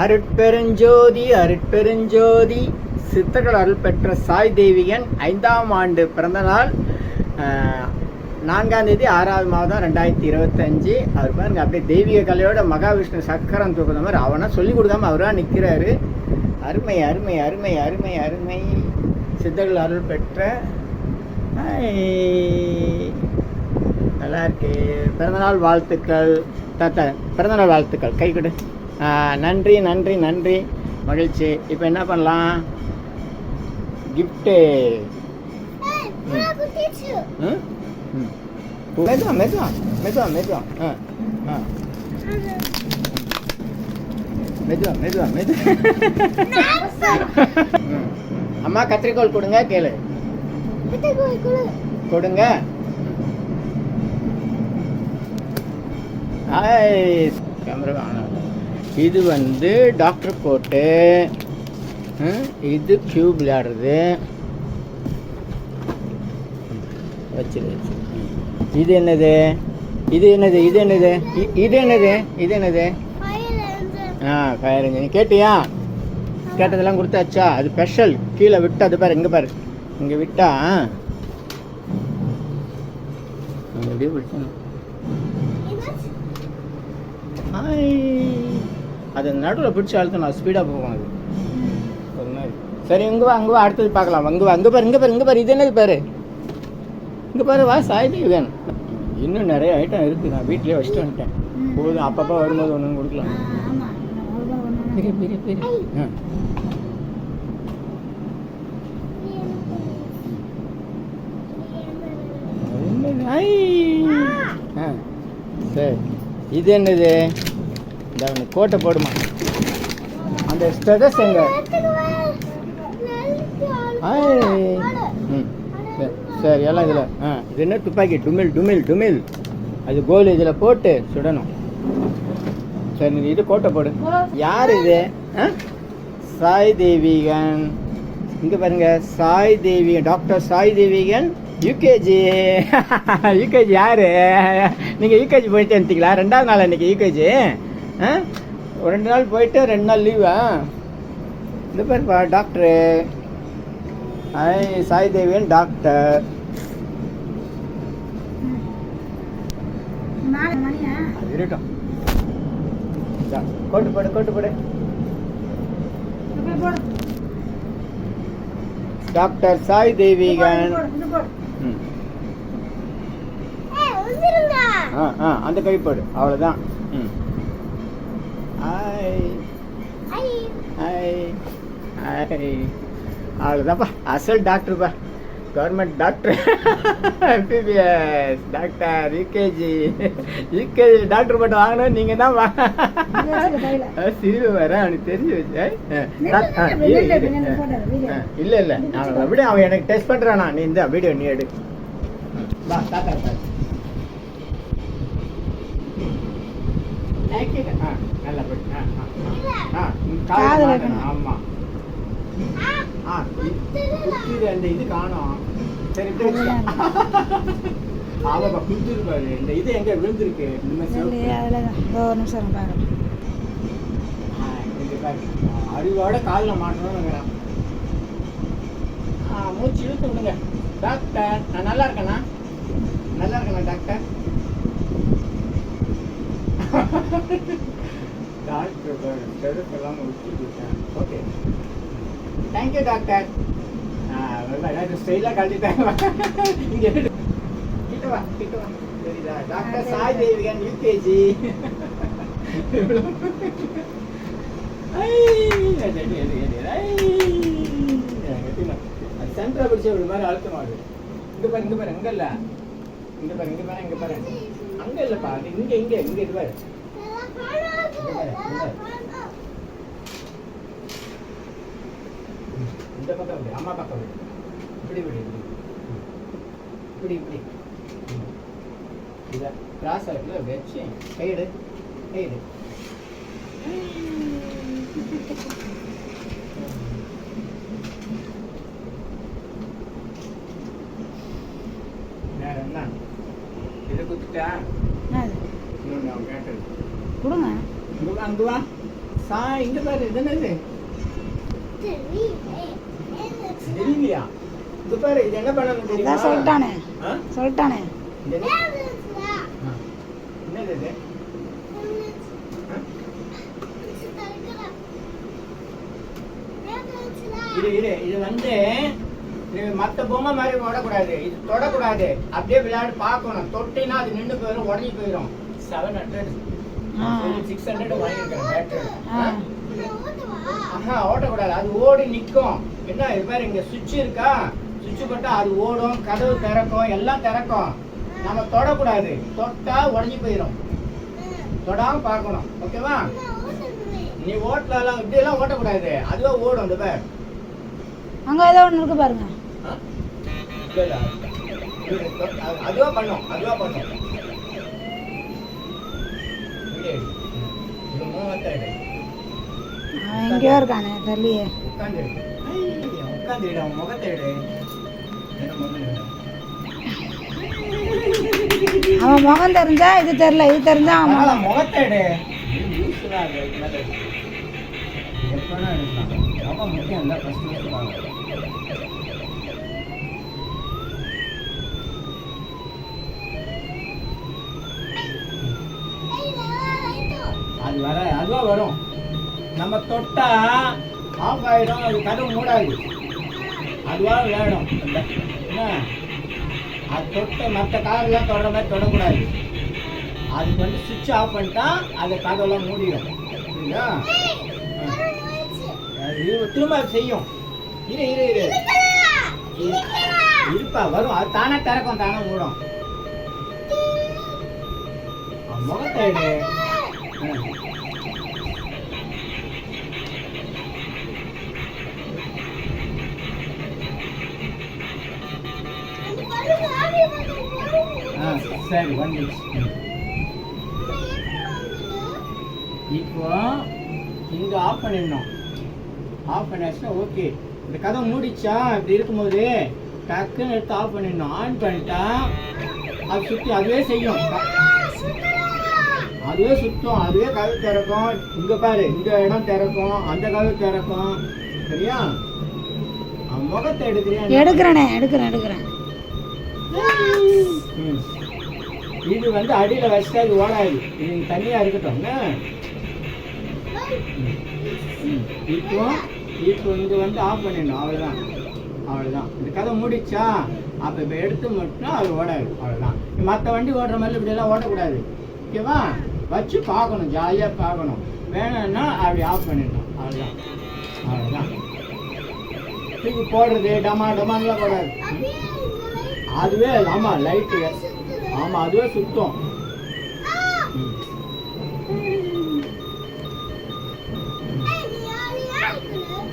அருட்பெருஞ்சோதி அருட்பெருஞ்சோதி சித்தர்கள் அருள் பெற்ற சாய் தேவியன் 5ஆம் ஆண்டு பிறந்த நாள் 4ஆம் தேதி 6வது மாதம் 2025. அவர் பாருங்க அப்படியே தெய்வீக கலையோட மகாவிஷ்ணு சக்கரம் தூக்குற மாதிரி அவனா சொல்லி கொடுக்காம அவராக நிற்கிறாரு. அருமை அருமை அருமை அருமை அருமை. சித்தர்கள் அருள் பெற்ற நல்லா இருக்கு. பிறந்தநாள் வாழ்த்துக்கள் தாத்தா, பிறந்தநாள் வாழ்த்துக்கள். கை கொடு. நன்றி நன்றி நன்றி, மகிழ்ச்சி. இப்போ என்ன பண்ணலாம்? கிஃப்ட்டு மெதுவா மெதுவா மெதுவா மெதுவா மெதுவா மெதுவா மெதுவா. அம்மா கத்திரிக்கோள் கொடுங்க, கேளு கொடுங்க. கேமரா. இது வந்து டாக்டர் கோட்டு, இது கியூப் விளையாடுறது. வச்சு வச்சு. இது என்னது? இது என்னது? இது என்னது? இது என்னது? இது என்னது? Fire engine. கேட்டியா? கேட்டதெல்லாம் கொடுத்தாச்சா? அது ஸ்பெஷல். கீழே விட்டா அது பாரு, இங்கே பாரு, இங்கே விட்டா எப்படியே பிடிச்சணும். அது நடுவில் பிடிச்சி அழுத்தணும், அது ஸ்பீடாக போகும். அது ஒரு மாதிரி. சரி, இங்கே வா, அங்கே வா, அடுத்தது பார்க்கலாம். அங்கே வா, அங்கே பாரு, இங்கே பாரு, இங்கே பாரு. இது என்னது பாரு, இங்கே பாரு. வா, சாய்தேவன். இன்னும் நிறைய ஐட்டம் இருக்குது. நான் வீட்டிலே வச்சுட்டு வந்துட்டேன். போதும், அப்பப்போ வரும்போது ஒன்று கொடுக்கலாம். பெரிய பெரிய பெரிய. சரி, இது என்னது? இந்த கோட்டை போடுமா. அந்த ஸ்டேட்டஸ் எங்க? சரி, எல்லாம் இதில். இது என்ன? துப்பாக்கி. டுமில் டுமில் டுமில். அது கோல் இதில் போட்டு சுடணும். சரி, இது கோட்டை போடு. யார் இது? சாய் தேவிகன். இங்கே பாருங்க, Sai Devigan, doctor Sai Devigan UKG. UKG யாரு? நீங்கள் யூகேஜி போயிட்டு வந்துட்டீங்களா? 2வது நாள் அன்றைக்கி யூகேஜி. ஒரு 2 நாள் போயிட்டு 2 நாள் லீவா? இந்த பேருப்பா டாக்டரு. சாய் தேவியன் டாக்டர். அது இருக்கட்டும். கோட்டு போடு, கோட்டு போடு. டாக்டர் சாய் தேவிகன். அந்த கை போடு, அவ்வளோதான். அவ்வளோதான்ப்பா, அசல் டாக்டருப்பா, government doctor. MBBS doctor. UKG doctor மட்டும் வாங்கணும். நீங்கள் தான் சிரிவு வர அவனுக்கு தெரிஞ்சு வச்சு. இல்லை இல்லை, நான் அப்படியே அவன் எனக்கு டெஸ்ட் பண்ணுறானா. நீ இந்த வீடியோ நீ எடு. வா தாத்தா. நல்லா போய். ஆமாம். அந்த இது காணும். சரி, ஆமாப்பா, குடுத்துருப்பாரு. இந்த இது எங்க விழுந்துருக்கு? அறிவோட காலில் மாட்டணும்னு. மூச்சு இழுத்து விடுங்க. டாக்டர், நான் நல்லா இருக்கேண்ணா, நல்லா இருக்கேண்ணா டாக்டர். டாக்டர் எல்லாம் விட்டுருக்கேன். Okay, thank you doctor. ஸ்டைலாக கழட்டிட்டாங்க. இங்கே கிட்ட வா, கிட்ட வா. சரிதா? Doctor Sai Devigan UKG. சென்டரை பிடிச்ச ஒரு மாதிரி அழுத்தமாடு. இங்கே பாரு, இங்கே பாரு, இங்கே இல்லை, இங்கே பாரு, இங்கே பாரு, இங்கே பாரு, அங்கே இல்லைப்பா, இங்கே இங்கே இங்கே இது பாரு. இந்த பக்கம் விடு, அம்மா பக்கம் விடு. இப்படி விடு, இப்படி இப்படி. இதை கிராஸ் ஆகிட்டு வச்சு கையிடு, கையிடு. வேற என்ன? இதை குத்துட்டா இன்னொன்று அவன் கேட்டது கொடுங்க. அங்கே வா. இங்க பாரு இது என்னது தெரியலையா இது பாரு இது என்ன பண்ணணும் தெரியுமா சொல்லிட்டானே இது என்னது இது இது வந்து மற்ற பொம்மை மாதிரி ஓடக்கூடாது, இது தொடக்கூடாது, அப்படியே விளையாடு பார்க்கணும். தொட்டினா அது நின்று போயிடும், உடஞ்சி போயிடும். 700 600 வாங்கியிருக்கேன் பேட்டரி. ஓட்டக்கூடாது, அது ஓடி நிற்கும். என்ன இது பாரு இங்கே சுவிட்ச் இருக்கா, சுவிட்ச் போட்டால் அது ஓடும், கதவு திறக்கும், எல்லாம் திறக்கும். நம்ம தொடக்கூடாது, தொட்டா உடஞ்சி போயிடும். தொடாமல் பார்க்கணும், ஓகேவா? நீ ஓட்டலாம் இப்படியெல்லாம் ஓட்டக்கூடாது, அதுவே ஓடும். இந்த பேர் அங்கே ஏதோ ஒன்று இருக்கு பாருங்க. அதுவா பண்ணும், அதுவா பண்ணும். எங்கேயோ இருக்கானே தெரியலையே. உட்காந்து அவன் முகத்தை அவன் முகம் தெரிஞ்சா இது தெரியல, இது தெரிஞ்சா அவன் முகத்தை முக்கியம் இல்லை. அது வர அதுவா வரும். நம்ம தொட்டா ஆஃப் ஆயிடும், அது கதவு மூடாது, அதுவா விளையாடும். என்ன அது தொட்ட மற்ற காரெல்லாம் தொடர மாதிரி தொடக்கூடாது. அதுக்கு வந்து சுவிட்ச் ஆஃப் பண்ணிட்டா அது கதவெல்லாம் மூடிடும். புரியுதா? திரும்ப செய்யும். இரு இரு இரு இருப்பா, வரும். அது தானே திறக்கும், தானே மூடும். முகத்தை சரி 1 minute. இப்போ இங்க ஆஃப் பண்ணிடணும். ஆஃப் பண்ணியாச்சுன்னா ஓகே. இந்த கதவை மூடிச்சா இப்படி இருக்கும்போது டக்குன்னு எடுத்து ஆஃப் பண்ணிடணும். ஆன் பண்ணிட்டா அது சுற்றி அதுவே செய்யும், அதுவே சுத்தம், அதுவே கதவு திறக்கும். இங்க பாரு, இந்த இடம் திறக்கும், அந்த கதவு திறக்கும். சரியா? முகத்தை எடுக்கிறேன். இது வந்து அடியில வச்சுட்டா இது ஓடாது, இது தனியா இருக்கட்டும். இப்போ இப்போ இங்க வந்து ஆஃப் பண்ணிடணும். அவ்வளவுதான், அவ்வளவுதான். இந்த கதை முடிச்சா அப்ப இப்ப எடுத்து மட்டும் அது ஓடாது. அவ்வளவுதான். மற்ற வண்டி ஓடுற மாதிரி இப்படி எல்லாம் ஓடக்கூடாது, ஓகேவா? வச்சு பார்க்கணும், ஜாலியா பார்க்கணும். வேணும்னா அப்படி ஆஃப் பண்ணிடணும். அவ்வளவுதான், அவ்வளவுதான். தூக்கி போடுறது டமா டமான்லாம் போடாது. அதுவே ஆமா லைட்டு, ஆமா அதுவே சுத்தம்.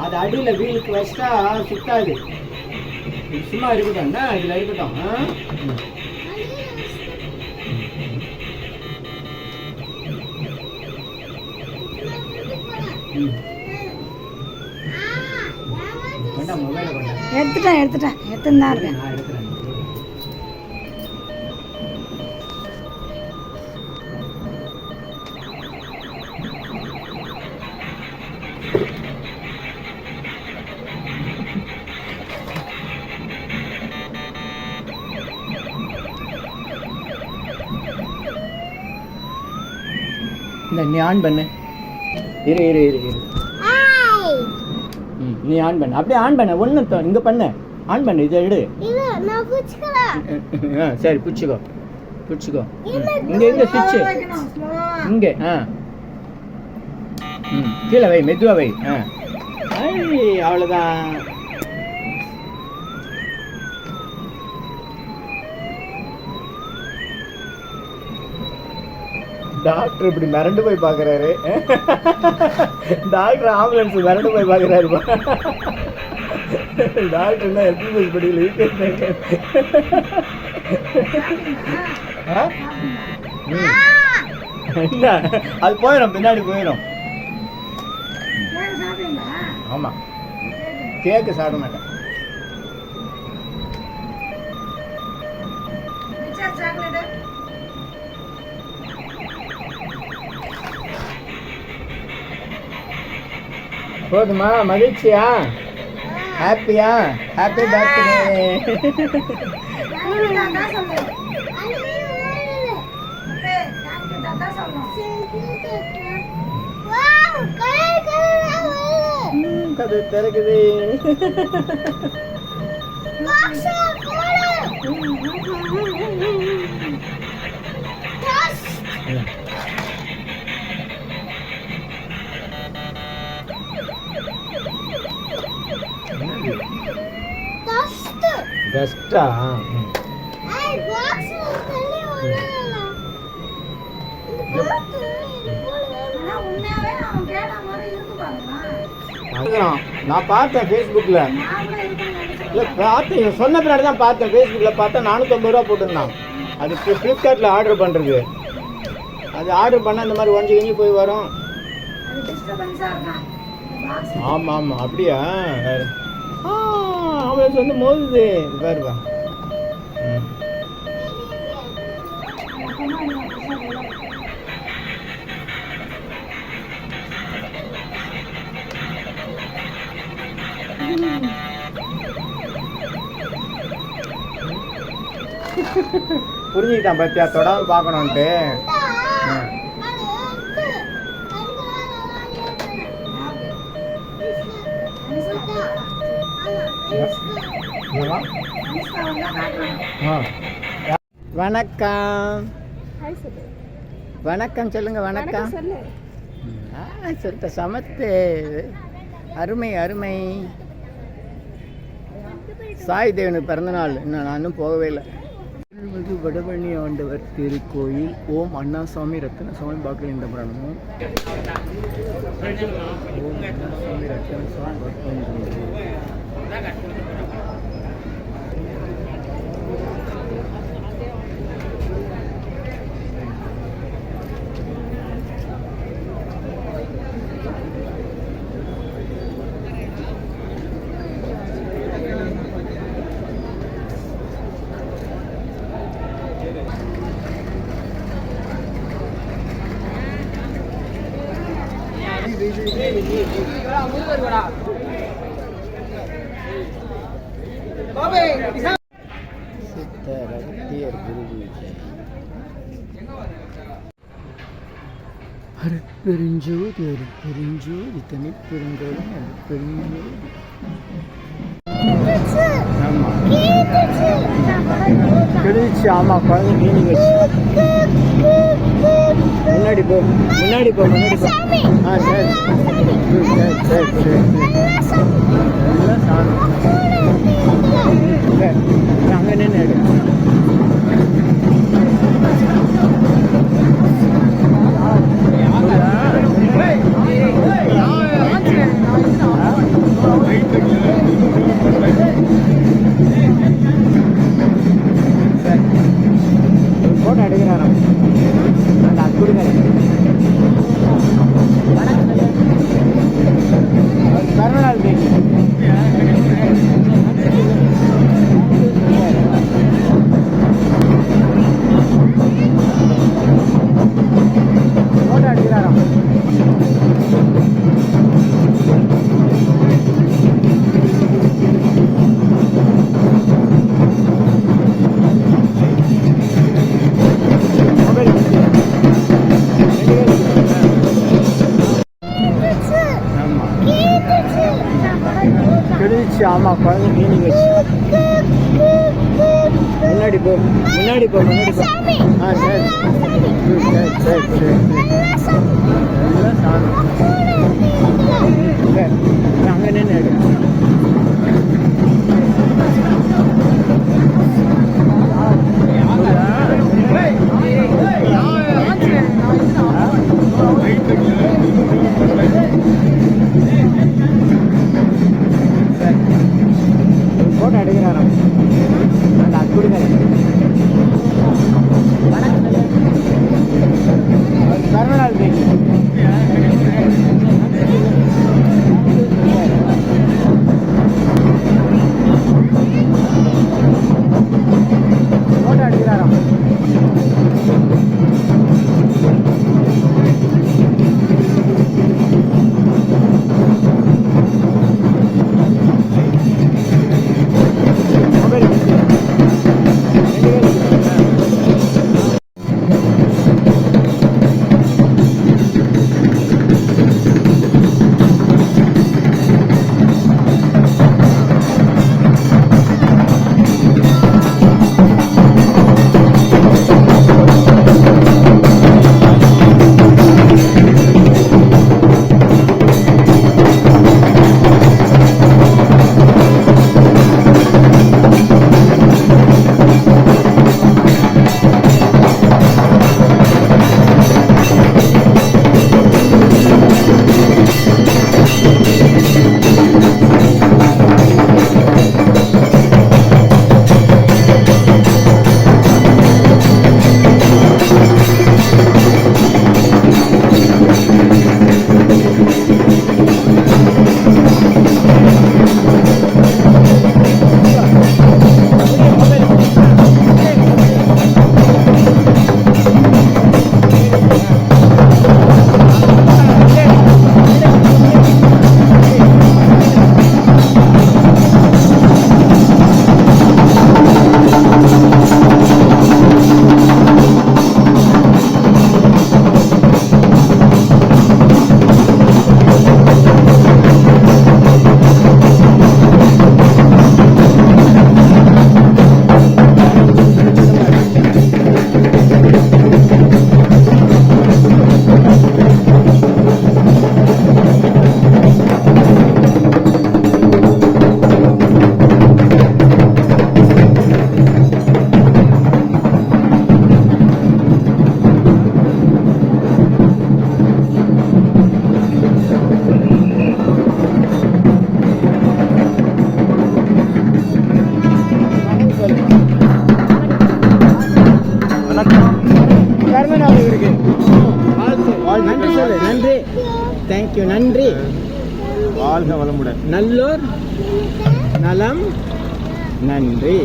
அது அடியில வீலுக்கு வச்சா சுத்தாது, சும்மா இருக்கட்டும். இதுல இருக்கட்டும். மொபைல எடுத்துட்டேன் எடுத்துன்னு தான் இருக்கேன். நீ ஆன் பண்ணு. இரு இரு இரு இரு நீ ஆன் பண்ணு, அப்படியே ஆன் பண்ண. ஒன்று இங்கே பண்ணு, ஆன் பண்ணு. இதை எடு. சரி பிடிச்சிக்கோ, பிடிச்சிக்கோ. இங்கே இங்கே சுவிட்சு இங்கே. கீழே வை, மெதுவாக வை. அவ்வளோதான். டாக்டர் இப்படி மிரண்டு போய் பார்க்குறாரு. டாக்டர் ஆம்புலன்ஸ் மிரண்டு போய் பார்க்குறாரு. டாக்டர் தான் எப்படி படிக்கல. என்ன அது போயிடும், பின்னாடி போயிடும். ஆமாம், கேக்கு சாப்பிட மாட்டேன். போதுமா? மகிழ்ச்சியா? ஹாப்பியா? Happy birthday. கதை திறக்குது. டஸ்டா? நான் பார்த்தேன் ஃபேஸ்புக்கில். இல்லை பார்த்தேன், சொன்ன பின்னாடி தான் பார்த்தேன். ஃபேஸ்புக்கில் பார்த்தா 450 ரூபா போட்டிருந்தான். அது ஃப்ளிப்கார்ட்டில் ஆர்டர் பண்ணுறது. அது ஆர்டர் பண்ணால் இந்த மாதிரி ஒஞ்சி கஞ்சி போய் வரும். ஆமாம் ஆமாம், அப்படியா? அவளுக்கு வந்து மோதுது பாருப்பா. புரிஞ்சுக்கிட்டான் பத்தியா, தொடாமல் பார்க்கணுன்ட்டு. வணக்கம். வணக்கம் சொல்லுங்க. வணக்கம் சொல்லிட்ட. சமத்து. அருமை அருமை. சாய் தேவனுக்கு பிறந்தநாள். இன்னும் நானும் போகவே இல்லை. வடபழனி ஆண்டவர் திருக்கோயில். ஓம் அண்ணாசாமி ரத்னசாமி பாக்கில் இந்த பிராணமும். ஓம் அண்ணாசாமி ரத்னசாமி பாக்கில். சித்தரத்தியர் குருபூஜை. அருட்பெருஞ்சோதி அருட்பெருஞ்சோதி தனிப்பெருங்கோலம் அருட்பெருஞ்சோதி. கிழிச்சு. ஆமா, குழந்தை மீனிங் வச்சு. முன்னாடி போ, முன்னாடி போ, முன்னாடி போ. சரி சரி சரி சரி. எல்லாம் சாமி. அங்கே நின்று எடு. போட்டோ எடுக்கிறாராம். அந்த அக்குடுங்க கருணாள் பேசி. போட்டோ எடுக்கிறாராம். ஆமா, குழந்தை மீனிங் வச்சு. முன்னாடி போ, முன்னாடி போ, முன்னாடி போ. சரி சரி சரி சரி. எல்லாம் சாமி. அங்கே நின்று எடு. போட்டோ எடுக்கிறாராம். அந்த அக்குடுங்க கருணாள் பேசி. போட்டோ எடுக்கிறாராம். நன்றி சொல்லு. நன்றி, தேங்க்யூ, நன்றி. வாழ்க வளமுடன். நல்லோர் நலம், நன்றி.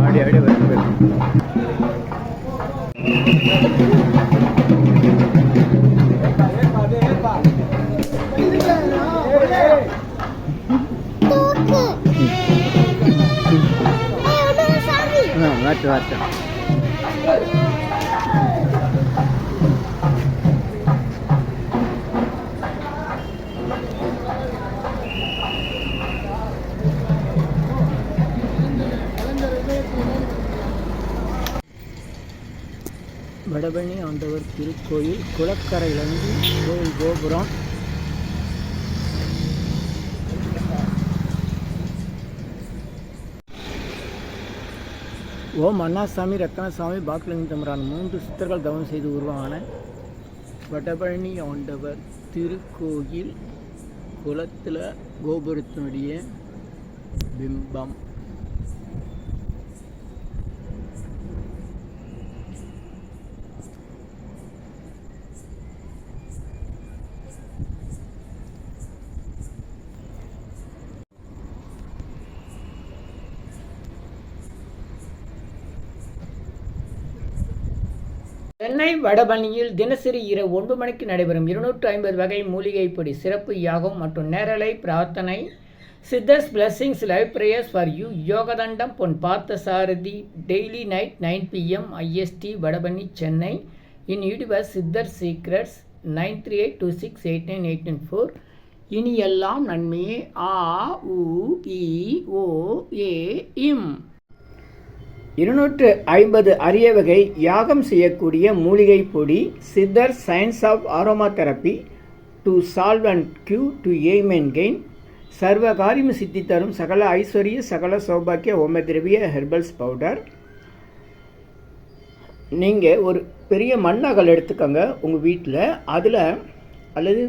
ஆடி ஆடி வருது. வாட்டு வாட்டு. வடபழனி ஆண்டவர் திருக்கோயில் குளக்கரையிலிருந்து கோயில் கோபுரம். ஓம் அண்ணாசாமி, ரத்னசாமி, பாக்கிலிங்க தம்பரான் 3 சித்தர்கள் தவம் செய்து உருவான வடபழனி ஆண்டவர் திருக்கோயில் குளத்தில் கோபுரத்தினுடைய பிம்பம். சென்னை வடபழனியில் தினசரி இரவு 9 மணிக்கு நடைபெறும் 250 வகை மூலிகை பொடி சிறப்பு யாகம் மற்றும் நேரலை பிரார்த்தனை. Siddhars blessings live prayers for you. Yogathandam Pon Parthasarathy. Daily night 9 PM IST Vadapalani Chennai. In YouTuber Siddhar secrets 9382689894. இனி எல்லாம் நன்மையே. ஆ உ இ ஓ ஏ இம். 250 அரிய வகை யாகம் செய்யக்கூடிய மூலிகை பொடி. சித்தர் science of aromatherapy to solve and cue to aim and gain. சர்வ காரியம் சித்தி தரும் சகல ஐஸ்வர்ய சகல சௌபாக்கிய ஓமதிரவிய ஹெர்பல்ஸ் பவுடர். நீங்கள் ஒரு பெரிய மண்ணகல் எடுத்துக்கோங்க உங்கள் வீட்டில். அதில் அல்லது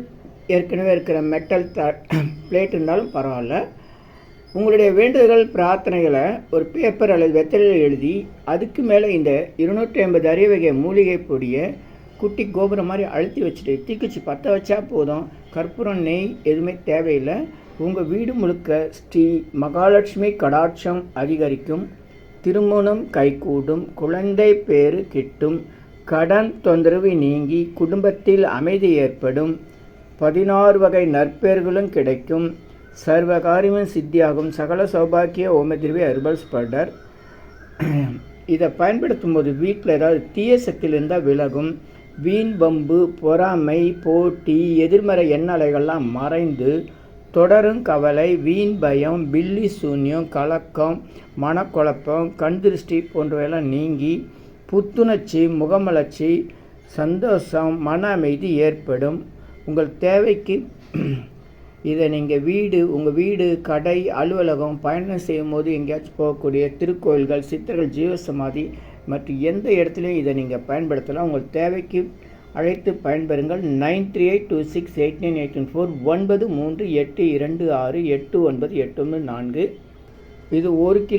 ஏற்கனவே இருக்கிற மெட்டல் பிளேட் இருந்தாலும் பரவாயில்ல. உங்களுடைய வேண்டுதல்கள் பிரார்த்தனைகளை ஒரு பேப்பர் அல்லது வெத்தலையில் எழுதி அதுக்கு மேலே இந்த 250 அரிய வகை மூலிகை பொடியை குட்டி கோபுரம் மாதிரி அழுத்தி வச்சுட்டு தீக்குச்சி பற்ற வச்சா போதும். கற்பூரம், நெய் எதுவுமே தேவையில்லை. உங்கள் வீடு முழுக்க ஸ்ரீ மகாலட்சுமி கடாட்சம் அதிகரிக்கும். திருமணம் கைகூடும். குழந்தை பேறு கிட்டும். கடன் தொந்தரவு நீங்கி குடும்பத்தில் அமைதி ஏற்படும். 16 வகை நற்பெயர்களும் கிடைக்கும். சர்வகாரியமும் சித்தியாகும். சகல சௌபாக்கிய ஓமதிரவிய ஹெர்பல்ஸ் பவுடர். இதை பயன்படுத்தும் போது வீட்டில் ஏதாவது தீய சக்தியில் இருந்தால் விலகும். வீண் வம்பு, பொறாமை, போட்டி, எதிர்மறை எண்ணலைகள்லாம் மறைந்து தொடரும் கவலை, வீண் பயம், பில்லி சூன்யம், கலக்கம், மனக்குழப்பம், கண் திருஷ்டி போன்றவையெல்லாம் நீங்கி புத்துணர்ச்சி, முகமலர்ச்சி, சந்தோஷம், மன அமைதி ஏற்படும். உங்கள் தேவைக்கு இதை நீங்கள் உங்கள் வீடு, கடை, அலுவலகம், பயணம் செய்யும் போது எங்கேயாச்சும் போகக்கூடிய திருக்கோயில்கள், சித்தர்கள் ஜீவசமாதி மற்றும் எந்த இடத்துலையும் இதை நீங்கள் பயன்படுத்தலாம். உங்கள் தேவைக்கு அழைத்து பயன்பெறுங்கள். 9382689894 9382689894. இது 1 கிலோ